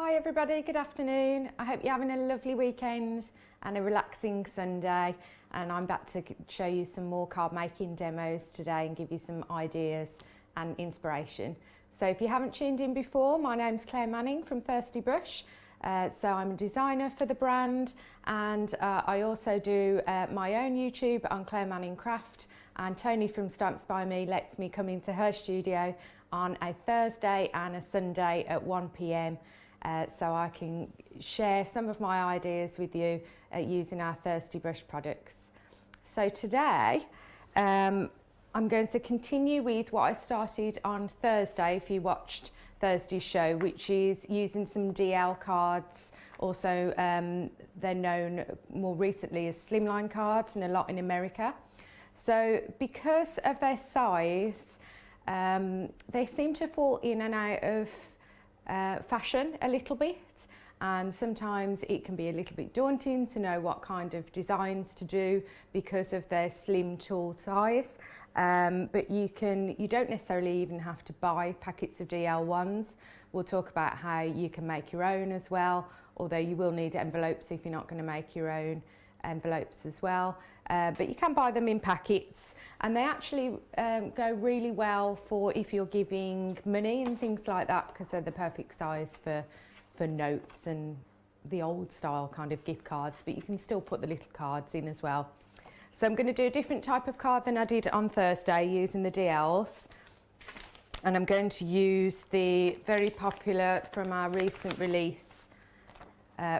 Hi everybody, good afternoon. I hope you're having a lovely weekend and a relaxing Sunday, and I'm back to show you some more card making demos today and give you some ideas and inspiration. So if you haven't tuned in before, my name's Claire Manning from Thirsty Brush. So I'm a designer for the brand, and I also do my own YouTube on Claire Manning Craft, and Tony from Stamps by Me lets me come into her studio on a Thursday and a Sunday at 1 p.m. So I can share some of my ideas with you using our Thirsty Brush products. So today I'm going to continue with what I started on Thursday, if you watched Thursday's show, which is using some DL cards. Also they're known more recently as slimline cards, and a lot in America. So because of their size, they seem to fall in and out of fashion a little bit, and sometimes it can be a little bit daunting to know what kind of designs to do because of their slim tool size. But you don't necessarily even have to buy packets of DL ones. We'll talk about how you can make your own as well, although you will need envelopes if you're not going to make your own envelopes as well. But you can buy them in packets, and they actually go really well for if you're giving money and things like that, because they're the perfect size for notes and the old style kind of gift cards, but you can still put the little cards in as well. So I'm going to do a different type of card than I did on Thursday using the DLs, and I'm going to use the very popular from our recent release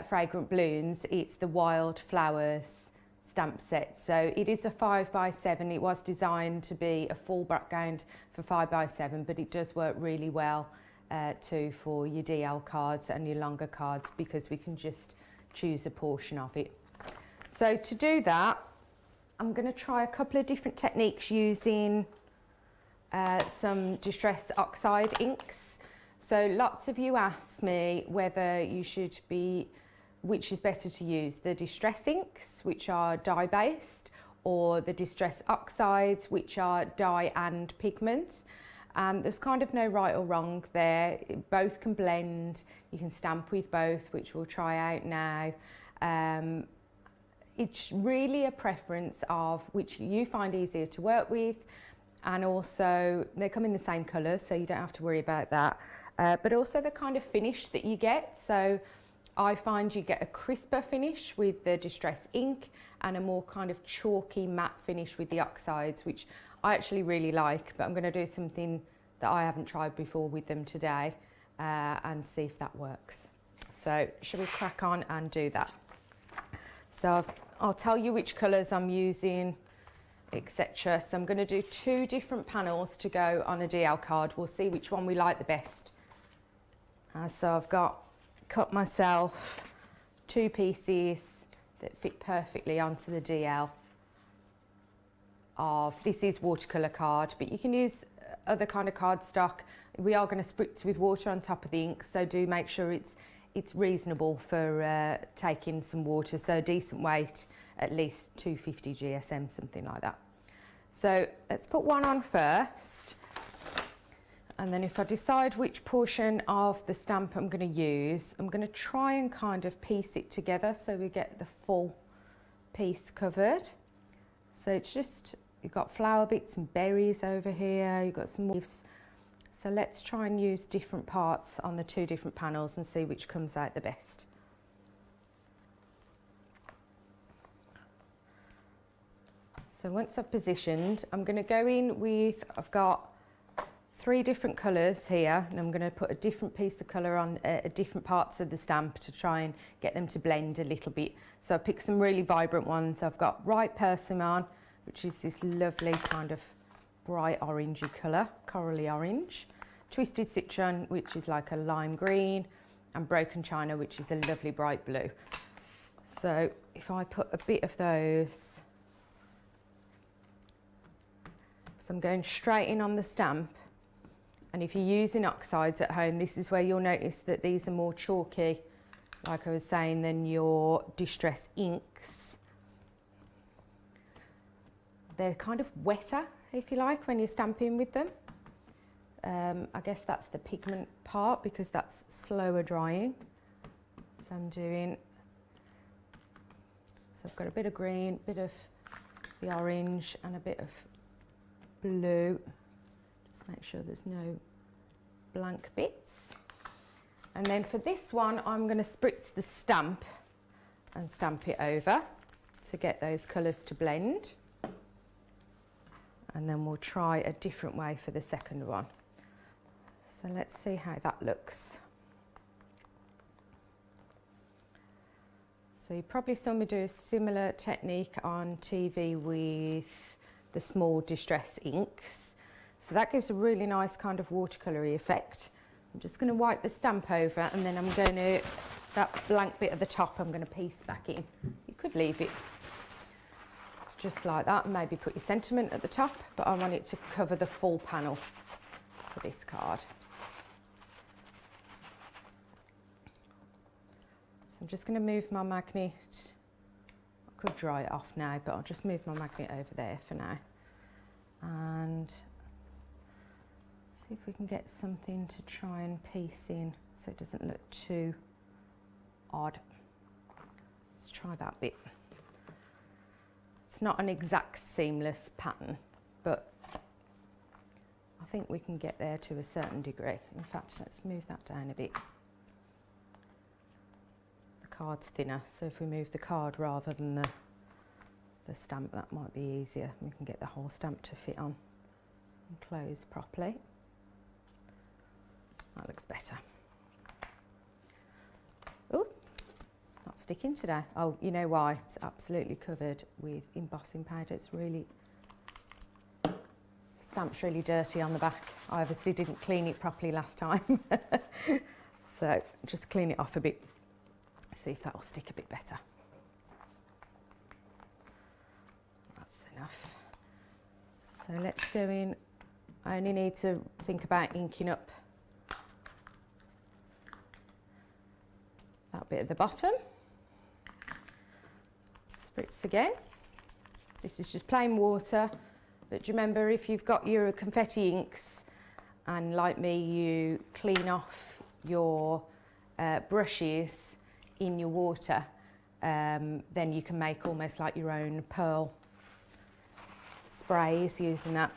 Fragrant Blooms. It's the Wild Flowers stamp set. So it is a 5x7. It was designed to be a full background for 5x7, but it does work really well too for your DL cards and your longer cards, because we can just choose a portion of it. So to do that, I'm going to try a couple of different techniques using some Distress Oxide inks. So lots of you ask me whether you should be, which is better to use, the Distress inks, which are dye based, or the Distress Oxides, which are dye and pigment. There's kind of no right or wrong there. Both can blend. You can stamp with both, which we'll try out now. It's really a preference of which you find easier to work with, and also they come in the same colours, so you don't have to worry about that. But also the kind of finish that you get. So I find you get a crisper finish with the Distress ink, and a more kind of chalky matte finish with the oxides, which I actually really like. But I'm going to do something that I haven't tried before with them today and see if that works. So shall we crack on and do that? So I'll tell you which colours I'm using, etc. So I'm going to do 2 different panels to go on a DL card. We'll see which one we like the best. So I've cut myself 2 pieces that fit perfectly onto the DL of, this is watercolour card, but you can use other kind of cardstock. We are going to spritz with water on top of the ink, so do make sure it's reasonable for taking some water, so decent weight, at least 250 GSM, something like that. So let's put one on first, and then if I decide which portion of the stamp I'm going to use, I'm going to try and kind of piece it together so we get the full piece covered. So it's just, you've got flower bits and berries over here, you've got some leaves. So let's try and use different parts on the 2 different panels and see which comes out the best. So once I've positioned, I'm going to go in with, I've got 3 different colours here, and I'm going to put a different piece of colour on different parts of the stamp to try and get them to blend a little bit. So I picked some really vibrant ones. I've got Ripe Persimmon, which is this lovely kind of bright orangey colour, corally orange. Twisted Citron, which is like a lime green, and Broken China, which is a lovely bright blue. So if I put a bit of those, so I'm going straight in on the stamp. And if you're using oxides at home, this is where you'll notice that these are more chalky, like I was saying, than your Distress inks. They're kind of wetter, if you like, when you're stamping with them. I guess that's the pigment part, because that's slower drying. I'm doing. So I've got a bit of green, a bit of the orange and a bit of blue. Just make sure there's no blank bits. And then for this one, I'm going to spritz the stamp and stamp it over to get those colours to blend. And then we'll try a different way for the second one. So let's see how that looks. So you probably saw me do a similar technique on TV with the small distress inks. So that gives a really nice kind of watercolour-y effect. I'm just going to wipe the stamp over, and then I'm going to, that blank bit at the top, I'm going to piece back in. You could leave it just like that and maybe put your sentiment at the top, but I want it to cover the full panel for this card. I'm just going to move my magnet. I could dry it off now, but I'll just move my magnet over there for now. And see if we can get something to try and piece in so it doesn't look too odd. Let's try that bit. It's not an exact seamless pattern, but I think we can get there to a certain degree. In fact, let's move that down a bit. Card's thinner, so if we move the card rather than the stamp, that might be easier. We can get the whole stamp to fit on and close properly. That looks better. Oh, it's not sticking today. Oh, you know why? It's absolutely covered with embossing powder. It's really, stamp's really dirty on the back. I obviously didn't clean it properly last time. So just clean it off a bit. See if that will stick a bit better. That's enough. So let's go in. I only need to think about inking up that bit at the bottom. Spritz again. This is just plain water, but do you remember, if you've got your confetti inks and like me you clean off your brushes in your water, then you can make almost like your own pearl sprays using that.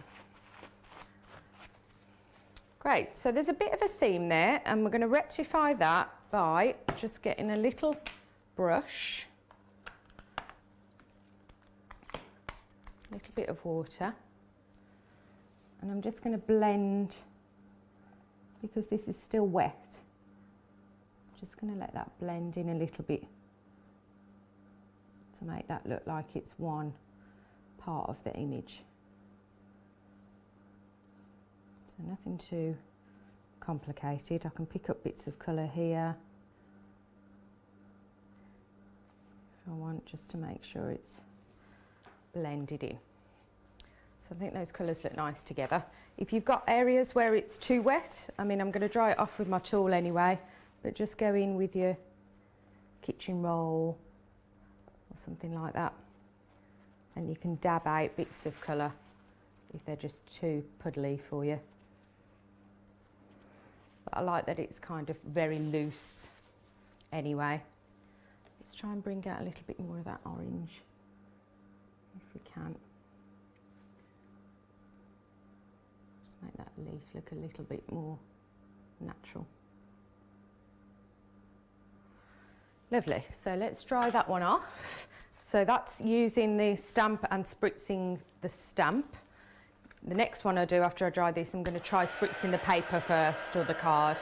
Great, so there's a bit of a seam there, and we're going to rectify that by just getting a little brush, a little bit of water, and I'm just going to blend, because this is still wet. Just going to let that blend in a little bit to make that look like it's one part of the image. So nothing too complicated. I can pick up bits of colour here if I want, just to make sure it's blended in. So I think those colours look nice together. If you've got areas where it's too wet, I mean, I'm going to dry it off with my tool anyway, but just go in with your kitchen roll or something like that, and you can dab out bits of colour if they're just too puddly for you. But I like that it's kind of very loose anyway. Let's try and bring out a little bit more of that orange if we can. Just make that leaf look a little bit more natural. Lovely, so let's dry that one off. So that's using the stamp and spritzing the stamp. The next one I do after I dry this, I'm going to try spritzing the paper first, or the card.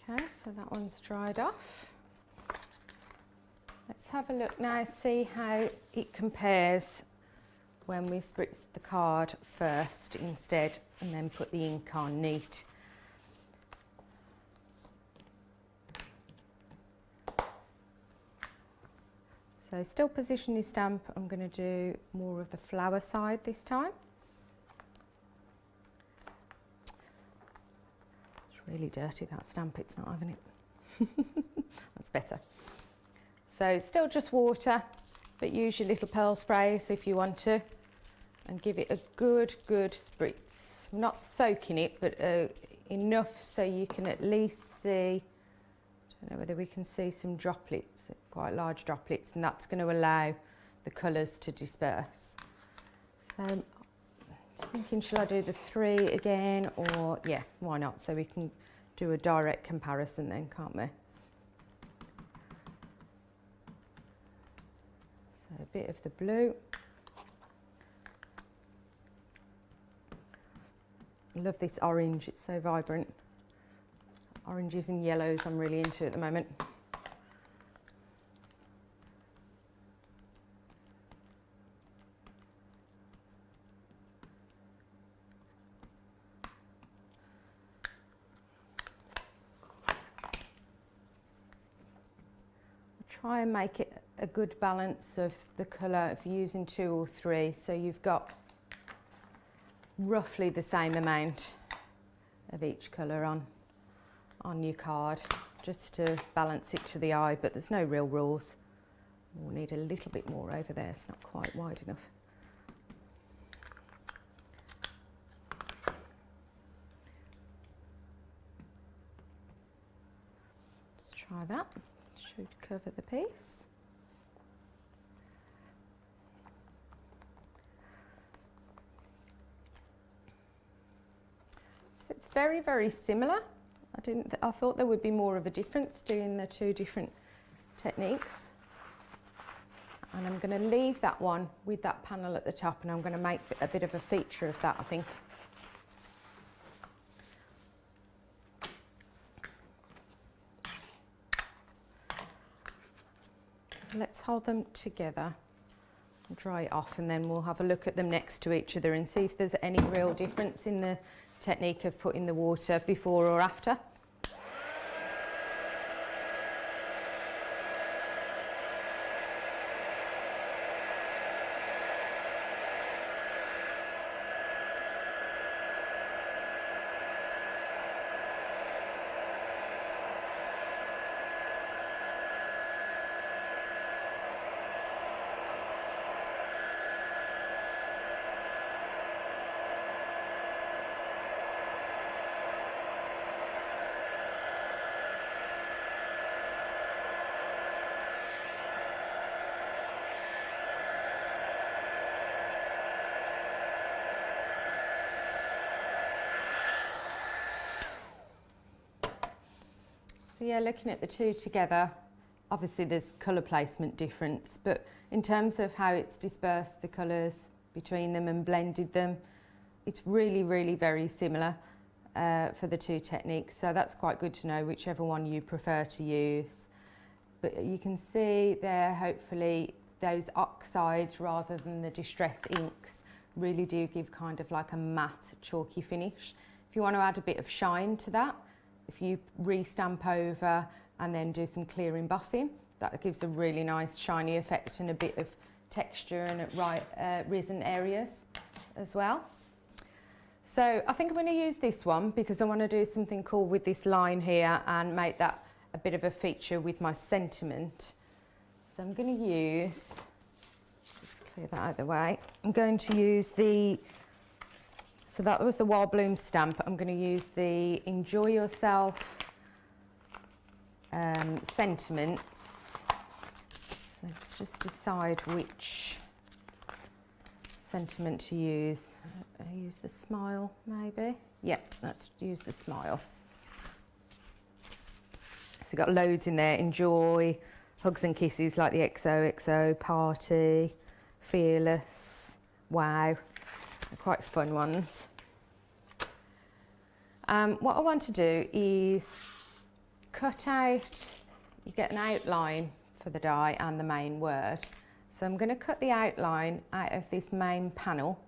Okay, so that one's dried off. Let's have a look now, see how it compares when we spritz the card first instead, and then put the ink on neat. So still position your stamp. I'm going to do more of the flower side this time. It's really dirty, that stamp, it's not having it. That's better. So still just water, but use your little pearl sprays if you want to, and give it a good spritz. Not soaking it, but enough so you can at least see, I don't know whether we can see some droplets, quite large droplets, and that's going to allow the colours to disperse. So I'm thinking, shall I do the 3 again, or yeah, why not? So we can do a direct comparison then, can't we? So a bit of the blue. I love this orange, it's so vibrant. Oranges and yellows I'm really into at the moment. Try and make it a good balance of the colour if you're using 2 or 3, so you've got roughly the same amount of each colour on your card, just to balance it to the eye, but there's no real rules. We'll need a little bit more over there, it's not quite wide enough. Let's try that, should cover the piece. So it's very similar. I thought there would be more of a difference doing the 2 different techniques. And I'm going to leave that one with that panel at the top, and I'm going to make a bit of a feature of that, I think. So let's hold them together and dry it off, and then we'll have a look at them next to each other and see if there's any real difference in the technique of putting the water before or after. So yeah, looking at the 2 together, obviously there's colour placement difference, but in terms of how it's dispersed the colours between them and blended them, it's really very similar for the 2 techniques. So that's quite good to know, whichever one you prefer to use. But you can see there, hopefully, those oxides rather than the distress inks really do give kind of like a matte, chalky finish. If you want to add a bit of shine to that, if you re-stamp over and then do some clear embossing, that gives a really nice shiny effect and a bit of texture and risen areas as well. So I think I'm going to use this one because I want to do something cool with this line here and make that a bit of a feature with my sentiment. So I'm going to use, just clear that out of the way, I'm going to use so that was the Wild Bloom stamp. I'm going to use the Enjoy Yourself sentiments. So let's just decide which sentiment to use. I use the smile, maybe. Yeah, let's use the smile. So we've got loads in there. Enjoy, hugs and kisses like the XOXO, party, fearless, wow. They're quite fun ones. What I want to do is cut out, you get an outline for the die and the main word. So I'm going to cut the outline out of this main panel,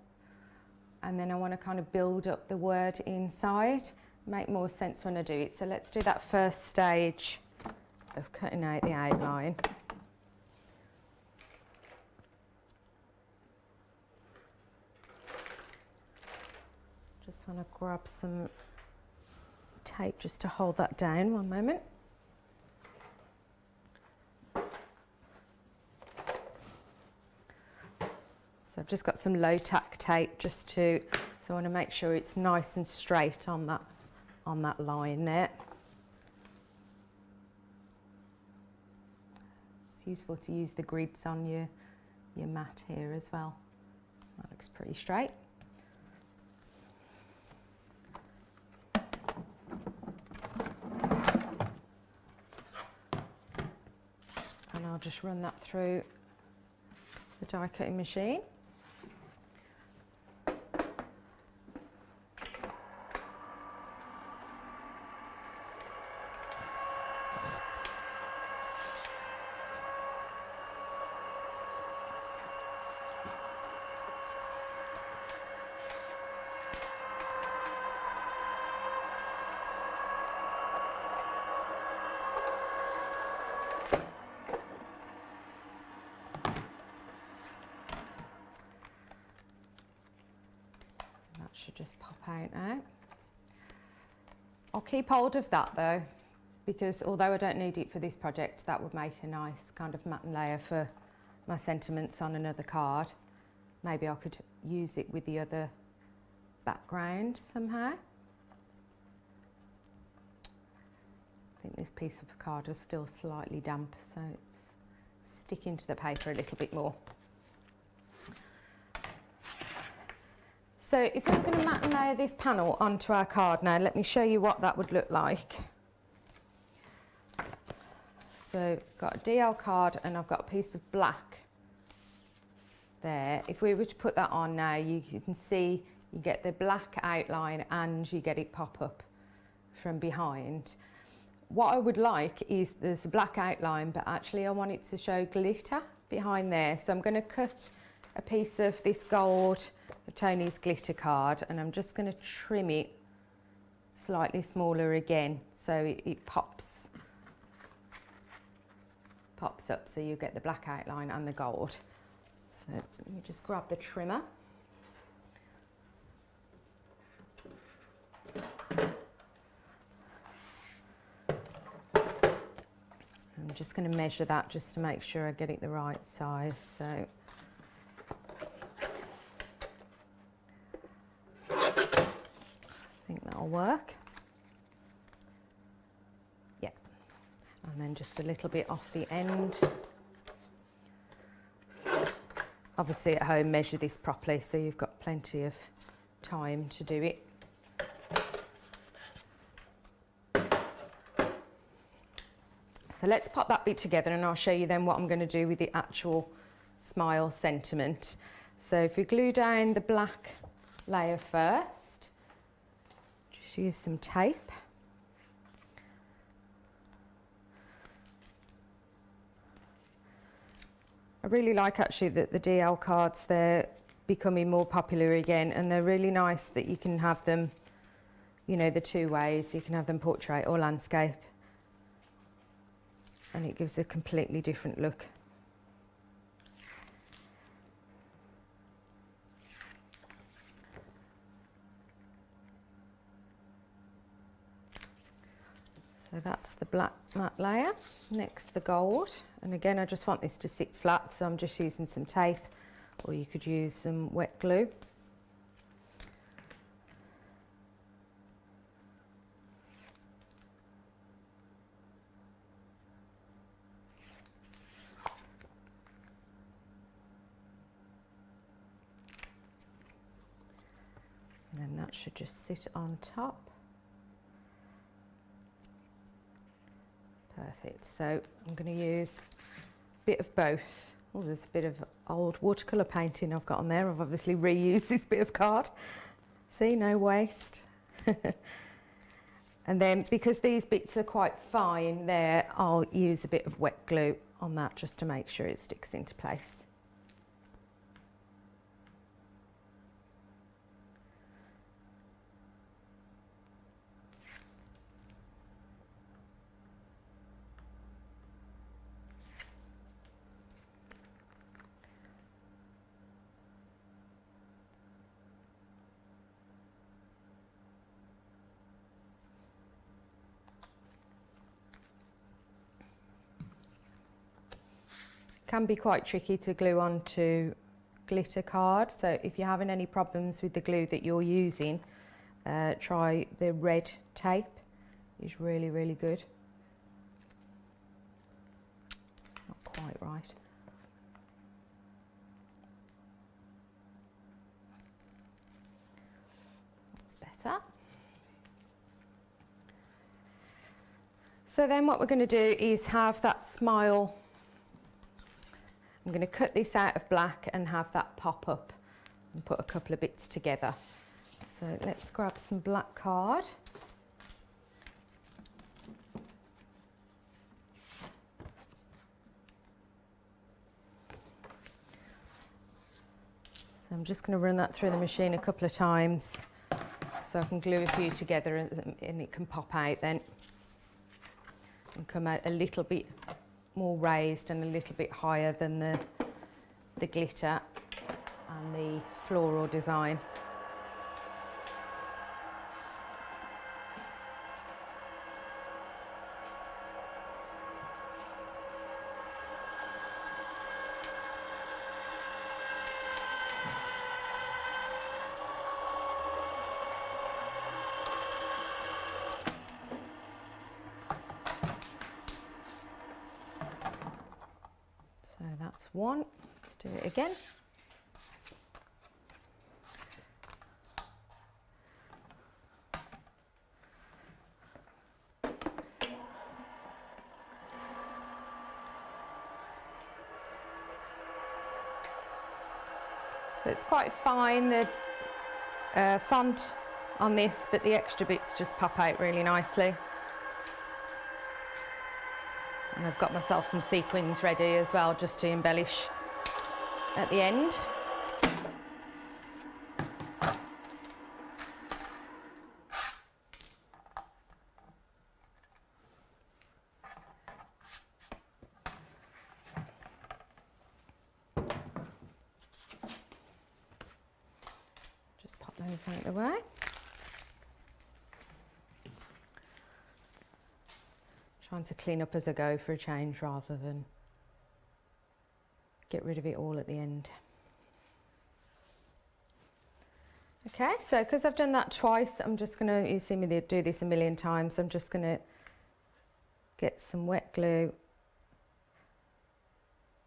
and then I want to kind of build up the word inside. Make more sense when I do it. So let's do that first stage of cutting out the outline. Just want to grab some tape just to hold that down. One moment. So I've just got some low tack tape so I want to make sure it's nice and straight on that line there. It's useful to use the grids on your mat here as well. That looks pretty straight. And I'll just run that through the die cutting machine. Should just pop out now. I'll keep hold of that though, because although I don't need it for this project, that would make a nice kind of matte layer for my sentiments on another card. Maybe I could use it with the other background somehow. I think this piece of card is still slightly damp, so it's sticking to the paper a little bit more. So if we're going to matte layer this panel onto our card now, let me show you what that would look like. So I've got a DL card and I've got a piece of black there. If we were to put that on now, you can see you get the black outline and you get it pop up from behind. What I would like is there's a black outline, but actually I want it to show glitter behind there. So I'm going to cut a piece of this gold Tony's glitter card, and I'm just going to trim it slightly smaller again so it pops up, so you get the black outline and the gold. So let me just grab the trimmer. I'm just going to measure that just to make sure I get it the right size. So I think that'll work. Yeah. And then just a little bit off the end. Obviously at home measure this properly so you've got plenty of time to do it. So let's pop that bit together and I'll show you then what I'm going to do with the actual smile sentiment. So if we glue down the black layer first, just use some tape. I really like actually that the DL cards, they're becoming more popular again, and they're really nice that you can have them, you know, the two ways. You can have them portrait or landscape, and it gives a completely different look. So that's the black matte layer. Next, the gold. And again, I just want this to sit flat, so I'm just using some tape, or you could use some wet glue. And then that should just sit on top. Perfect. So I'm going to use a bit of both. Oh, there's a bit of old watercolour painting I've got on there. I've obviously reused this bit of card. See, no waste. And then because these bits are quite fine there, I'll use a bit of wet glue on that just to make sure it sticks into place. Can be quite tricky to glue onto glitter card, so if you're having any problems with the glue that you're using, try the red tape. It's really, really good. It's not quite right. That's better. So then what we're going to do is have that smile. I'm going to cut this out of black and have that pop up and put a couple of bits together. So let's grab some black card. So I'm just going to run that through the machine a couple of times so I can glue a few together and it can pop out then and come out a little bit more raised and a little bit higher than the glitter and the floral design. So that's one. Let's do it again. So it's quite fine, the font on this, but the extra bits just pop out really nicely. And I've got myself some sequins ready as well, just to embellish at the end. Just pop those out of the way. Trying to clean up as I go for a change rather than get rid of it all at the end. Okay, so because I've done that twice, I'm just going to, you see me do this a million times, I'm just going to get some wet glue,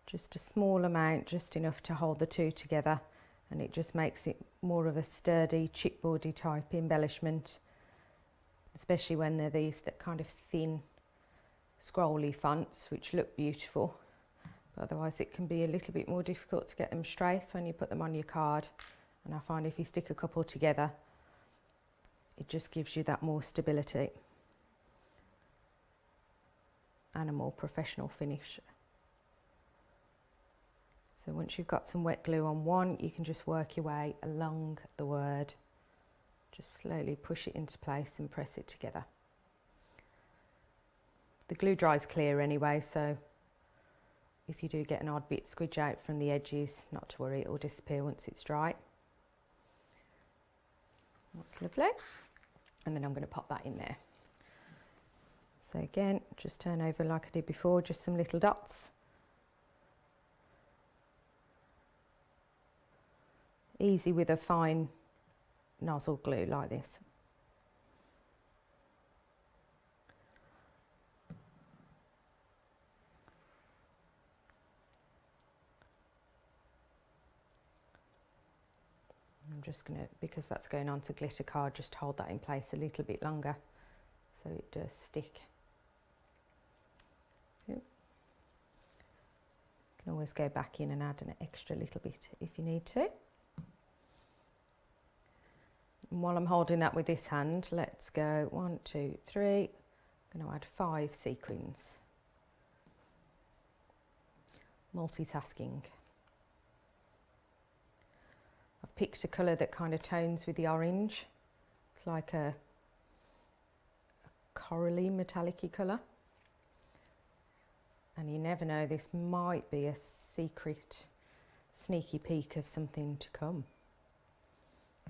just a small amount, just enough to hold the two together, and it just makes it more of a sturdy chipboardy type embellishment, especially when they're these that kind of thin scrolly fonts which look beautiful, but otherwise it can be a little bit more difficult to get them straight when you put them on your card. And I find if you stick a couple together, it just gives you that more stability and a more professional finish. So once you've got some wet glue on one, you can just work your way along the word, just slowly push it into place and press it together. The glue dries clear anyway, so if you do get an odd bit squidge out from the edges, not to worry, it will disappear once it's dry. That's lovely. And then I'm going to pop that in there. So again, just turn over like I did before, just some little dots. Easy with a fine nozzle glue like this. I'm just going to, because that's going on to glitter card, just hold that in place a little bit longer so it does stick. Yep. You can always go back in and add an extra little bit if you need to. And while I'm holding that with this hand, let's go 1, 2, 3. I'm going to add 5 sequins. Multitasking. I've picked a colour that kind of tones with the orange. It's like a corally metallic-y colour. And you never know, this might be a secret sneaky peek of something to come.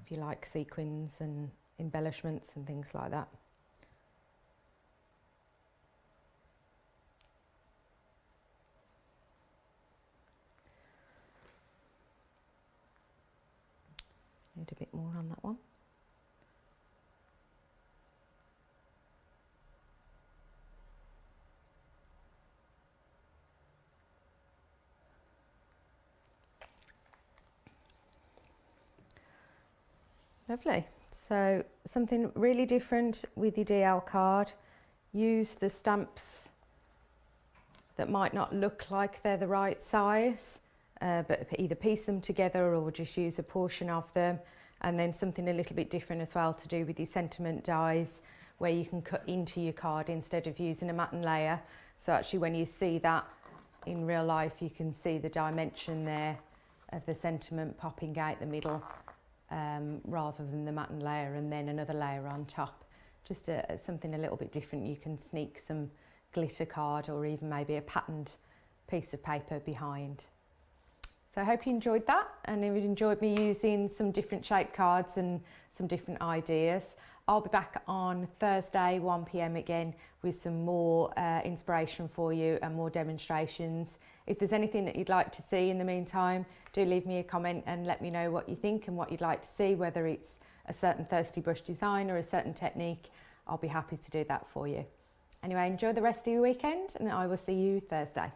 If you like sequins and embellishments and things like that. Need a bit more on that one. Lovely. So something really different with your DL card. Use the stamps that might not look like they're the right size, but either piece them together or just use a portion of them. And then something a little bit different as well to do with your sentiment dies, where you can cut into your card instead of using a matte layer. So actually when you see that in real life, you can see the dimension there of the sentiment popping out the middle, rather than the matte layer and then another layer on top. Just something a little bit different. You can sneak some glitter card or even maybe a patterned piece of paper behind. So I hope you enjoyed that, and if you enjoyed me using some different shaped cards and some different ideas. I'll be back on Thursday 1 p.m. again with some more inspiration for you and more demonstrations. If there's anything that you'd like to see in the meantime, do leave me a comment and let me know what you think and what you'd like to see, whether it's a certain thirsty brush design or a certain technique. I'll be happy to do that for you. Anyway, enjoy the rest of your weekend and I will see you Thursday.